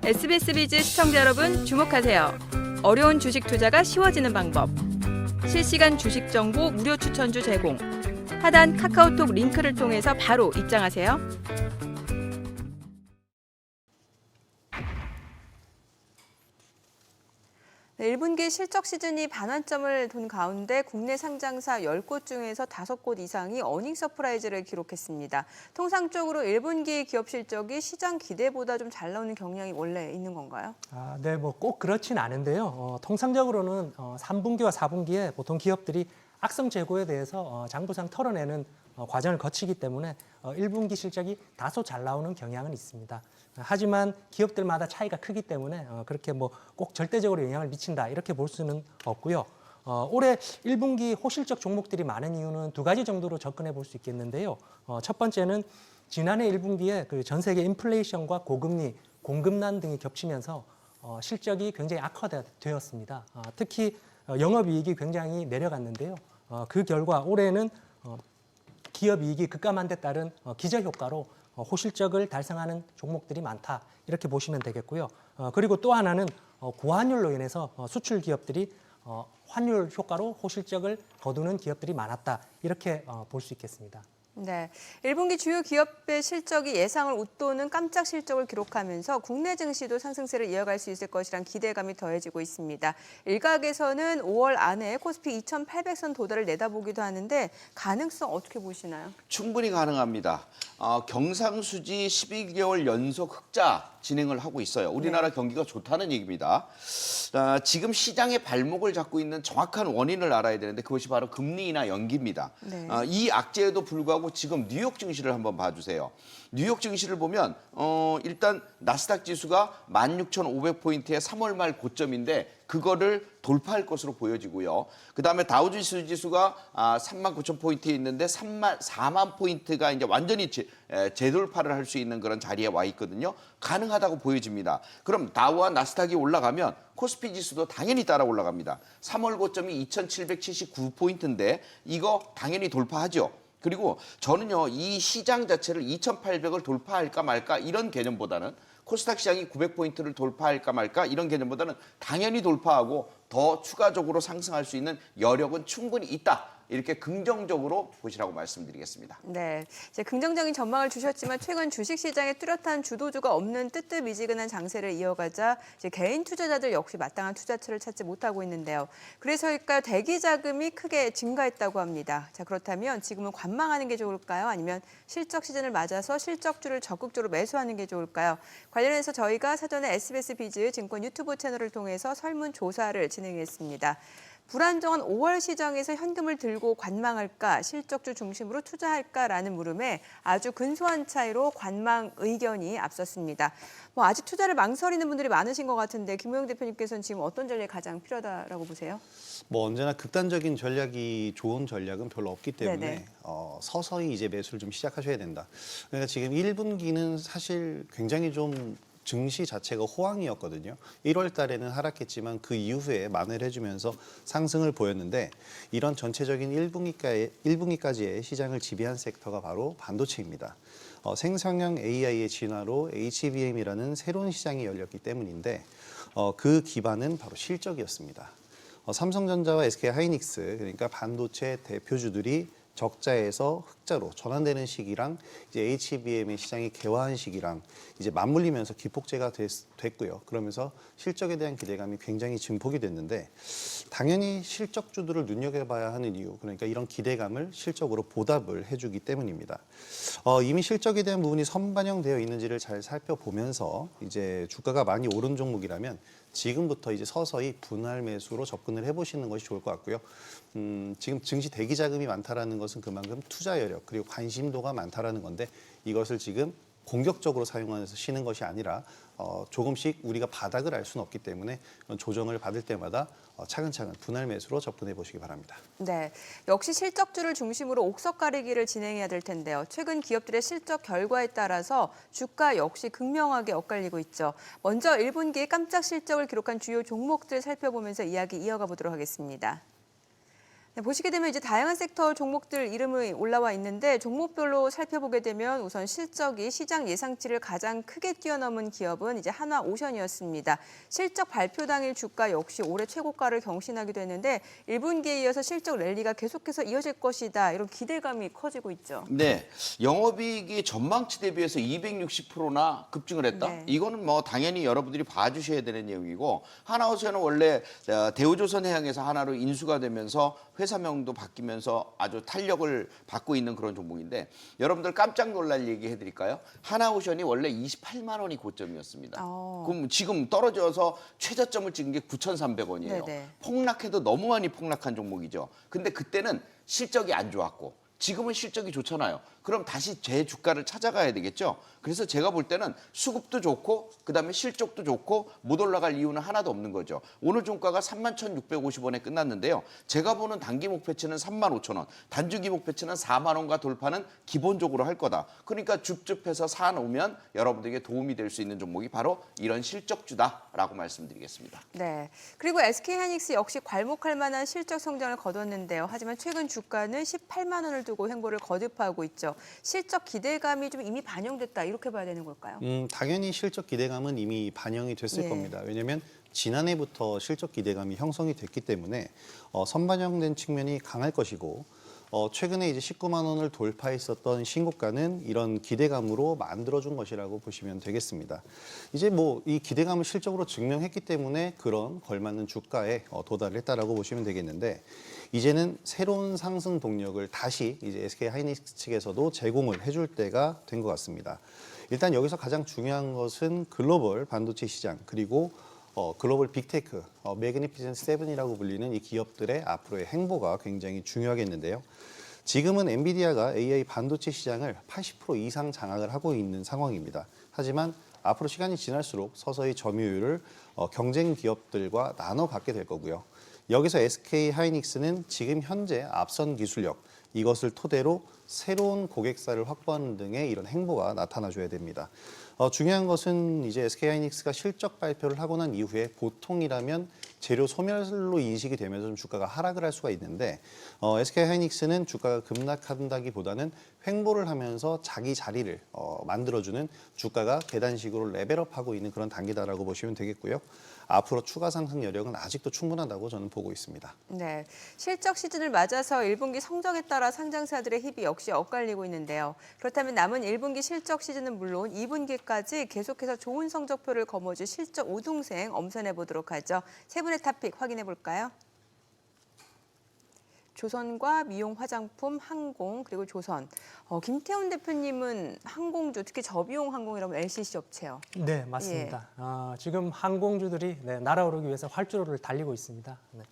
SBS 비즈 시청자 여러분 주목하세요. 어려운 주식 투자가 쉬워지는 방법. 실시간 주식 정보 무료 추천주 제공. 하단 카카오톡 링크를 통해서 바로 입장하세요. 네, 1분기 실적 시즌이 반환점을 돈 가운데 국내 상장사 10곳 중에서 5곳 이상이 어닝 서프라이즈를 기록했습니다. 통상적으로 1분기 기업 실적이 시장 기대보다 좀 잘 나오는 경향이 원래 있는 건가요? 네, 뭐 꼭 그렇진 않은데요. 통상적으로는 3분기와 4분기에 보통 기업들이 악성 재고에 대해서 장부상 털어내는 과정을 거치기 때문에 1분기 실적이 다소 잘 나오는 경향은 있습니다. 하지만 기업들마다 차이가 크기 때문에 그렇게 뭐 꼭 절대적으로 영향을 미친다 이렇게 볼 수는 없고요. 올해 1분기 호실적 종목들이 많은 이유는 두 가지 정도로 접근해 볼 수 있겠는데요. 첫 번째는 지난해 1분기에 그 전 세계 인플레이션과 고금리, 공급난 등이 겹치면서 실적이 굉장히 악화되었습니다. 특히 영업이익이 굉장히 내려갔는데요. 그 결과 올해는 기업이익이 급감한 데 따른 기저효과로 호실적을 달성하는 종목들이 많다 이렇게 보시면 되겠고요. 그리고 또 하나는 고환율로 인해서 수출 기업들이 환율 효과로 호실적을 거두는 기업들이 많았다 이렇게 볼 수 있겠습니다. 네, 1분기 주요 기업의 실적이 예상을 웃도는 깜짝 실적을 기록하면서 국내 증시도 상승세를 이어갈 수 있을 것이란 기대감이 더해지고 있습니다. 일각에서는 5월 안에 코스피 2,800선 도달을 내다보기도 하는데 가능성 어떻게 보시나요? 충분히 가능합니다. 경상수지 12개월 연속 흑자 진행을 하고 있어요. 우리나라 경기가 좋다는 얘기입니다. 지금 시장의 발목을 잡고 있는 정확한 원인을 알아야 되는데 그것이 바로 금리나 연기입니다. 네. 이 악재에도 불구하고 지금 뉴욕 증시를 한번 봐주세요. 뉴욕 증시를 보면 일단 나스닥 지수가 16,500포인트의 3월 말 고점인데 그거를 돌파할 것으로 보여지고요. 그다음에 다우지수 지수가 39,000포인트에 있는데 4만 포인트가 이제 완전히 재돌파를 할 수 있는 그런 자리에 와 있거든요. 가능하다고 보여집니다. 그럼 다우와 나스닥이 올라가면 코스피 지수도 당연히 따라 올라갑니다. 3월 고점이 2,779포인트인데 이거 당연히 돌파하죠. 그리고 저는요, 이 시장 자체를 2,800을 돌파할까 말까 이런 개념보다는 코스닥 시장이 900포인트를 돌파할까 말까 이런 개념보다는 당연히 돌파하고 더 추가적으로 상승할 수 있는 여력은 충분히 있다. 이렇게 긍정적으로 보시라고 말씀드리겠습니다. 네, 이제 긍정적인 전망을 주셨지만 최근 주식시장에 뚜렷한 주도주가 없는 뜨뜻미지근한 장세를 이어가자 이제 개인 투자자들 역시 마땅한 투자처를 찾지 못하고 있는데요. 그래서일까요? 대기 자금이 크게 증가했다고 합니다. 자, 그렇다면 지금은 관망하는 게 좋을까요? 아니면 실적 시즌을 맞아서 실적주를 적극적으로 매수하는 게 좋을까요? 관련해서 저희가 사전에 SBS 비즈 증권 유튜브 채널을 통해서 설문조사를 진행했습니다. 불안정한 5월 시장에서 현금을 들고 관망할까, 실적주 중심으로 투자할까라는 물음에 아주 근소한 차이로 관망 의견이 앞섰습니다. 아직 투자를 망설이는 분들이 많으신 것 같은데 김호영 대표님께서는 지금 어떤 전략이 가장 필요하다고 보세요? 언제나 극단적인 전략이 좋은 전략은 별로 없기 때문에 서서히 이제 매수를 좀 시작하셔야 된다. 그러니까 지금 1분기는 사실 굉장히 좀 증시 자체가 호황이었거든요. 1월 달에는 하락했지만 그 이후에 만회를 해주면서 상승을 보였는데 이런 전체적인 1분기까지의 시장을 지배한 섹터가 바로 반도체입니다. 생성형 AI의 진화로 HBM이라는 새로운 시장이 열렸기 때문인데 그 기반은 바로 실적이었습니다. 삼성전자와 SK하이닉스 그러니까 반도체 대표주들이 적자에서 흑자로 전환되는 시기랑 이제 HBM의 시장이 개화한 시기랑 이제 맞물리면서 기폭제가 됐고요. 그러면서 실적에 대한 기대감이 굉장히 증폭이 됐는데 당연히 실적주들을 눈여겨봐야 하는 이유 그러니까 이런 기대감을 실적으로 보답을 해주기 때문입니다. 이미 실적에 대한 부분이 선반영되어 있는지를 잘 살펴보면서 이제 주가가 많이 오른 종목이라면 지금부터 이제 서서히 분할 매수로 접근을 해보시는 것이 좋을 것 같고요. 지금 증시 대기 자금이 많다라는 것은 그만큼 투자 여력 그리고 관심도가 많다라는 건데 이것을 지금 공격적으로 사용하시는 것이 아니라 조금씩 우리가 바닥을 알 수는 없기 때문에 조정을 받을 때마다 차근차근 분할 매수로 접근해 보시기 바랍니다. 네, 역시 실적주를 중심으로 옥석 가리기를 진행해야 될 텐데요. 최근 기업들의 실적 결과에 따라서 주가 역시 극명하게 엇갈리고 있죠. 먼저 1분기에 깜짝 실적을 기록한 주요 종목들 살펴보면서 이야기 이어가 보도록 하겠습니다. 네, 보시게 되면 이제 다양한 섹터 종목들 이름이 올라와 있는데 종목별로 살펴보게 되면 우선 실적이 시장 예상치를 가장 크게 뛰어넘은 기업은 이제 한화오션이었습니다. 실적 발표 당일 주가 역시 올해 최고가를 경신하기도 했는데 1분기에 이어서 실적 랠리가 계속해서 이어질 것이다. 이런 기대감이 커지고 있죠. 네, 영업이익이 전망치 대비해서 260%나 급증을 했다. 네. 이거는 뭐 당연히 여러분들이 봐주셔야 되는 내용이고 하나오션은 원래 대우조선해양에서 하나로 인수가 되면서 회사명도 바뀌면서 아주 탄력을 받고 있는 그런 종목인데 여러분들 깜짝 놀랄 얘기 해드릴까요? 하나오션이 원래 28만 원이 고점이었습니다. 그럼 지금 떨어져서 최저점을 찍은 게 9,300원이에요. 네네. 폭락해도 너무 많이 폭락한 종목이죠. 근데 그때는 실적이 안 좋았고 지금은 실적이 좋잖아요. 그럼 다시 제 주가를 찾아가야 되겠죠. 그래서 제가 볼 때는 수급도 좋고 그다음에 실적도 좋고 못 올라갈 이유는 하나도 없는 거죠. 오늘 종가가 31,650원에 끝났는데요. 제가 보는 단기 목표치는 35,000원, 단중기 목표치는 4만 원과 돌파는 기본적으로 할 거다. 그러니까 줍줍해서 사놓으면 여러분들에게 도움이 될 수 있는 종목이 바로 이런 실적주다라고 말씀드리겠습니다. 네. 그리고 SK하이닉스 역시 괄목할 만한 실적 성장을 거뒀는데요. 하지만 최근 주가는 18만 원을 두고 횡보를 거듭하고 있죠. 실적 기대감이 좀 이미 반영됐다 이렇게 봐야 되는 걸까요? 당연히 실적 기대감은 이미 반영이 됐을 예. 겁니다. 왜냐하면 지난해부터 실적 기대감이 형성이 됐기 때문에 선반영된 측면이 강할 것이고 최근에 이제 19만 원을 돌파했었던 신고가는 이런 기대감으로 만들어준 것이라고 보시면 되겠습니다. 이제 뭐 이 기대감을 실적으로 증명했기 때문에 그런 걸맞는 주가에 도달을 했다라고 보시면 되겠는데 이제는 새로운 상승 동력을 다시 이제 SK하이닉스 측에서도 제공을 해줄 때가 된 것 같습니다. 일단 여기서 가장 중요한 것은 글로벌 반도체 시장 그리고 글로벌 빅테크, 매그니피센트 세븐이라고 불리는 이 기업들의 앞으로의 행보가 굉장히 중요하겠는데요. 지금은 엔비디아가 AI 반도체 시장을 80% 이상 장악을 하고 있는 상황입니다. 하지만 앞으로 시간이 지날수록 서서히 점유율을 경쟁 기업들과 나눠 갖게 될 거고요. 여기서 SK하이닉스는 지금 현재 앞선 기술력, 이것을 토대로 새로운 고객사를 확보하는 등의 이런 행보가 나타나줘야 됩니다. 중요한 것은 이제 SK하이닉스가 실적 발표를 하고 난 이후에 보통이라면 재료 소멸로 인식이 되면서 좀 주가가 하락을 할 수가 있는데 SK하이닉스는 주가가 급락한다기보다는 횡보를 하면서 자기 자리를 만들어주는 주가가 계단식으로 레벨업하고 있는 그런 단계다라고 보시면 되겠고요. 앞으로 추가 상승 여력은 아직도 충분하다고 저는 보고 있습니다. 네, 실적 시즌을 맞아서 1분기 성적에 따라 상장사들의 힘이 역시 엇갈리고 있는데요. 그렇다면 남은 1분기 실적 시즌은 물론 2분기까지 계속해서 좋은 성적표를 거머쥘 실적 우등생 엄선해 보도록 하죠. 세 분의 토픽 확인해 볼까요? 조선과 미용, 화장품, 항공, 그리고 조선. 김태훈 대표님은 항공주, 특히 저비용 항공이라면 LCC 업체요. 네, 맞습니다. 지금 항공주들이 날아오르기 위해서 활주로를 달리고 있습니다. 네.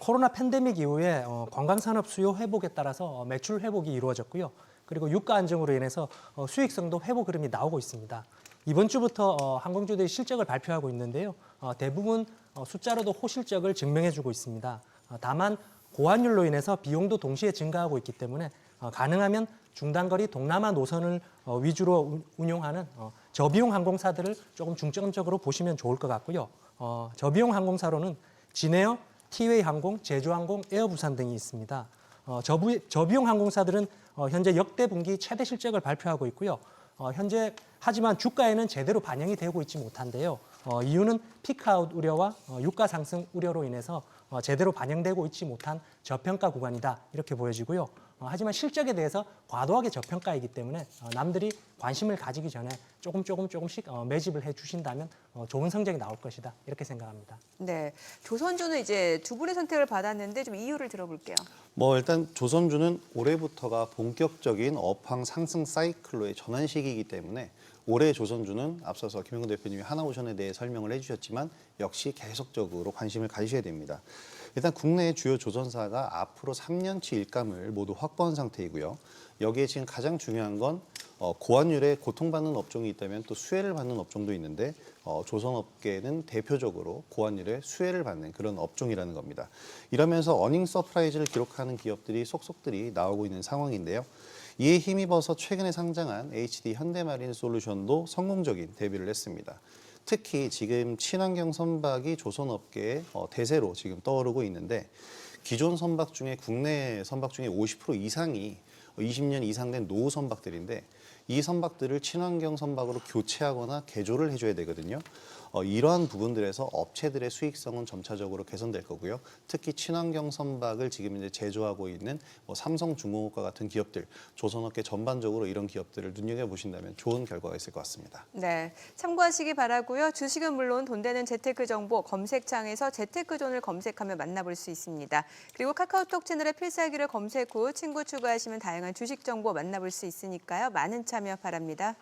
코로나 팬데믹 이후에 관광산업 수요 회복에 따라서 매출 회복이 이루어졌고요. 그리고 유가 안정으로 인해서 수익성도 회복 흐름이 나오고 있습니다. 이번 주부터 항공주들이 실적을 발표하고 있는데요. 대부분 숫자로도 호실적을 증명해주고 있습니다. 다만 고환율로 인해서 비용도 동시에 증가하고 있기 때문에 가능하면 중단거리 동남아 노선을 위주로 운용하는 저비용 항공사들을 조금 중점적으로 보시면 좋을 것 같고요. 저비용 항공사로는 진에어, 티웨이 항공, 제주항공, 에어부산 등이 있습니다. 저비용 항공사들은 현재 역대 분기 최대 실적을 발표하고 있고요. 현재 하지만 주가에는 제대로 반영이 되고 있지 못한데요. 이유는 피크아웃 우려와 유가 상승 우려로 인해서 제대로 반영되고 있지 못한 저평가 구간이다 이렇게 보여지고요. 하지만 실적에 대해서 과도하게 저평가이기 때문에 남들이 관심을 가지기 전에 조금씩 매집을 해주신다면 좋은 성적이 나올 것이다 이렇게 생각합니다. 네, 조선주는 이제 두 분의 선택을 받았는데 좀 이유를 들어볼게요. 일단 조선주는 올해부터가 본격적인 업황 상승 사이클로의 전환 시기이기 때문에 올해 조선주는 앞서서 김영근 대표님이 하나오션에 대해 설명을 해주셨지만 역시 계속적으로 관심을 가지셔야 됩니다. 일단 국내의 주요 조선사가 앞으로 3년치 일감을 모두 확보한 상태이고요. 여기에 지금 가장 중요한 건 고환율에 고통받는 업종이 있다면 또 수혜를 받는 업종도 있는데 조선업계는 대표적으로 고환율에 수혜를 받는 그런 업종이라는 겁니다. 이러면서 어닝 서프라이즈를 기록하는 기업들이 속속들이 나오고 있는 상황인데요. 이에 힘입어서 최근에 상장한 HD 현대마린 솔루션도 성공적인 데뷔를 했습니다. 특히 지금 친환경 선박이 조선업계의 대세로 지금 떠오르고 있는데 기존 선박 중에 국내 선박 중에 50% 이상이 20년 이상 된 노후 선박들인데 이 선박들을 친환경 선박으로 교체하거나 개조를 해줘야 되거든요. 이러한 부분들에서 업체들의 수익성은 점차적으로 개선될 거고요. 특히 친환경 선박을 지금 이제 제조하고 있는 삼성중공업과 같은 기업들, 조선업계 전반적으로 이런 기업들을 눈여겨 보신다면 좋은 결과가 있을 것 같습니다. 네, 참고하시기 바라고요. 주식은 물론 돈 되는 재테크 정보 검색창에서 재테크존을 검색하면 만나볼 수 있습니다. 그리고 카카오톡 채널의 필살기를 검색 후 친구 추가하시면 다양한 주식 정보 만나볼 수 있으니까요. 많은 참여 바랍니다.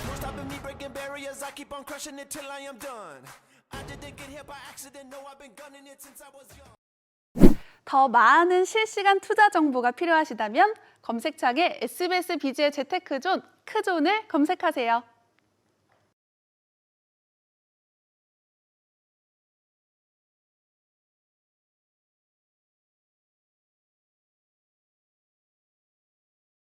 No stopping me breaking barriers, I keep on crushing it till I am done. I didn't get here by accident, no, I've been gunning it since I was young. 더 많은 실시간 투자 정보가 필요하시다면 검색창에 SBS 비즈의 재테크존, 크존을 검색하세요.